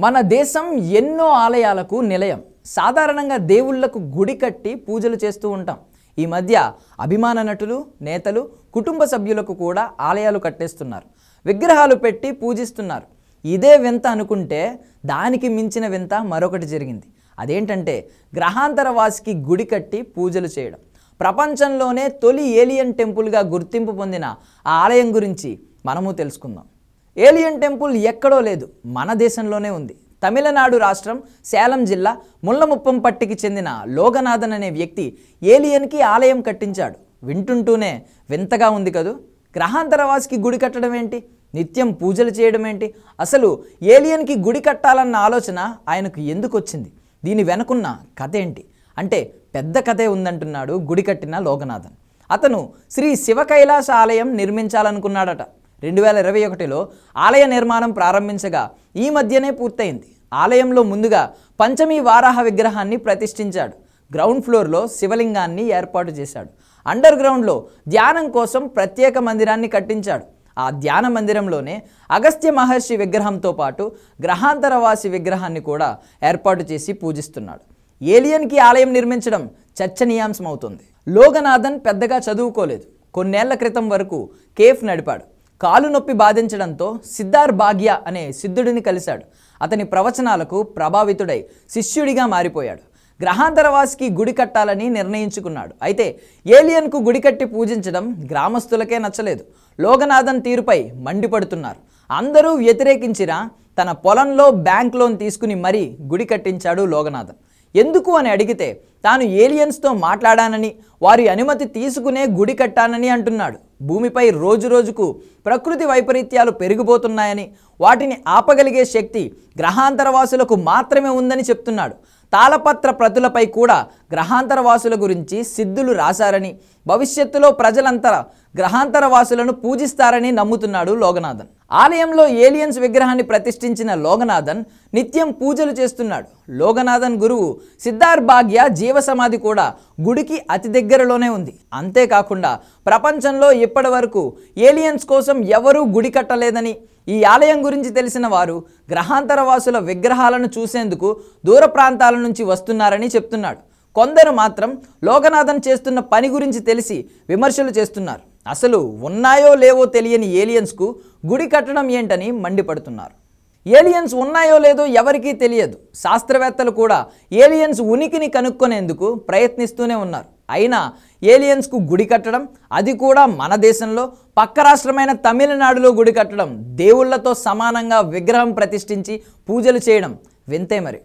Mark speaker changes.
Speaker 1: మన దేశం ఎన్నో ఆలయాలకు నిలయం. సాధారణంగా దేవుళ్లకు గుడి కట్టి పూజలు చేస్తూ ఉంటాం. ఈ మధ్య అభిమాన నటులు, నేతలు, కుటుంబ సభ్యులకు కూడా ఆలయాలు కట్టేస్తున్నారు. విగ్రహాలు పెట్టి పూజిస్తున్నారు. ఇదే వింత అనుకుంటే దానికి మించిన వింత మరొకటి జరిగింది. అదేంటంటే గ్రహాంతరవాసికి గుడి కట్టి పూజలు చేయడం. ప్రపంచంలోనే తొలి ఏలియన్ టెంపుల్గా గుర్తింపు పొందిన ఆ ఆలయం గురించి మనము తెలుసుకుందాం. ఏలియన్ టెంపుల్ ఎక్కడో లేదు, మన దేశంలోనే ఉంది. తమిళనాడు రాష్ట్రం సేలం జిల్లా ముల్లముప్పంపట్టికి చెందిన లోగనాథన్ అనే వ్యక్తి ఏలియన్కి ఆలయం కట్టించాడు. వింటుంటూనే వింతగా ఉంది కదూ. గ్రహాంతరవాసికి గుడి కట్టడం ఏంటి? నిత్యం పూజలు చేయడం ఏంటి? అసలు ఏలియన్కి గుడి కట్టాలన్న ఆలోచన ఆయనకు ఎందుకు వచ్చింది? దీని వెనుకున్న కథ ఏంటి అంటే పెద్ద కథే ఉందంటున్నాడు గుడి కట్టిన లోగనాథన్. అతను శ్రీ శివ కైలాస ఆలయం నిర్మించాలనుకున్నాడట. 2021లో ఆలయ నిర్మాణం ప్రారంభించగా ఈ మధ్యనే పూర్తయింది. ఆలయంలో ముందుగా పంచమీ వారాహ విగ్రహాన్ని ప్రతిష్ఠించాడు. గ్రౌండ్ ఫ్లోర్లో శివలింగాన్ని ఏర్పాటు చేశాడు. అండర్ గ్రౌండ్లో ధ్యానం కోసం ప్రత్యేక మందిరాన్ని కట్టించాడు. ఆ ధ్యాన మందిరంలోనే అగస్త్య మహర్షి విగ్రహంతో పాటు గ్రహాంతరవాసి విగ్రహాన్ని కూడా ఏర్పాటు చేసి పూజిస్తున్నాడు. ఏలియన్కి ఆలయం నిర్మించడం చర్చనీయాంశమవుతుంది. లోగనాథన్ పెద్దగా చదువుకోలేదు. కొన్నేళ్ల క్రితం వరకు కేఫ్ నడిపాడు. కాలు నొప్పి బాధించడంతో సిద్ధార్ భాగ్య అనే సిద్ధుడిని కలిశాడు. అతని ప్రవచనాలకు ప్రభావితుడై శిష్యుడిగా మారిపోయాడు. గ్రహాంతరవాసికి గుడి కట్టాలని నిర్ణయించుకున్నాడు. అయితే ఏలియన్కు గుడి కట్టి పూజించడం గ్రామస్తులకే నచ్చలేదు. లోగనాథన్ తీరుపై మండిపడుతున్నారు. అందరూ వ్యతిరేకించినా తన పొలంలో బ్యాంక్ లోన్ తీసుకుని మరీ గుడి కట్టించాడు లోగనాథన్. ఎందుకు అని అడిగితే తాను ఏలియన్స్తో మాట్లాడానని, వారి అనుమతి తీసుకునే గుడి కట్టానని అంటున్నాడు. భూమిపై రోజురోజుకు ప్రకృతి వైపరీత్యాలు పెరిగిపోతున్నాయని, వాటిని ఆపగలిగే శక్తి గ్రహాంతరవాసులకు మాత్రమే ఉందని చెప్తున్నాడు. తాళపత్ర ప్రతులపై కూడా గ్రహాంతరవాసుల గురించి సిద్ధులు రాశారని, భవిష్యత్తులో ప్రజలంతా గ్రహాంతరవాసులను పూజిస్తారని నమ్ముతున్నాడు లోగనాథన్. ఆలయంలో ఏలియన్స్ విగ్రహాన్ని ప్రతిష్ఠించిన లోగనాథన్ నిత్యం పూజలు చేస్తున్నాడు. లోగనాథన్ గురువు సిద్ధార్ భాగ్య జీవసమాధి కూడా గుడికి అతి దగ్గరలోనే ఉంది. అంతేకాకుండా ప్రపంచంలో ఇప్పటి వరకు ఏలియన్స్ కోసం ఎవరూ గుడి కట్టలేదని, ఈ ఆలయం గురించి తెలిసిన వారు గ్రహాంతరవాసుల విగ్రహాలను చూసేందుకు దూర ప్రాంతాల నుంచి వస్తున్నారని చెప్తున్నాడు. కొందరు మాత్రం లోగనాథన్ చేస్తున్న పని గురించి తెలిసి విమర్శలు చేస్తున్నారు. అసలు ఉన్నాయో లేవో తెలియని ఏలియన్స్కు గుడి కట్టడం ఏంటని మండిపడుతున్నారు. ఏలియన్స్ ఉన్నాయో లేదో ఎవరికీ తెలియదు. శాస్త్రవేత్తలు కూడా ఏలియన్స్ ఉనికిని కనుక్కొనేందుకు ప్రయత్నిస్తూనే ఉన్నారు. అయినా ఏలియన్స్కు గుడి కట్టడం, అది కూడా మన దేశంలో పక్క రాష్ట్రమైన తమిళనాడులో గుడి కట్టడం, దేవుళ్లతో సమానంగా విగ్రహం ప్రతిష్ఠించి పూజలు చేయడం వింతే మరి.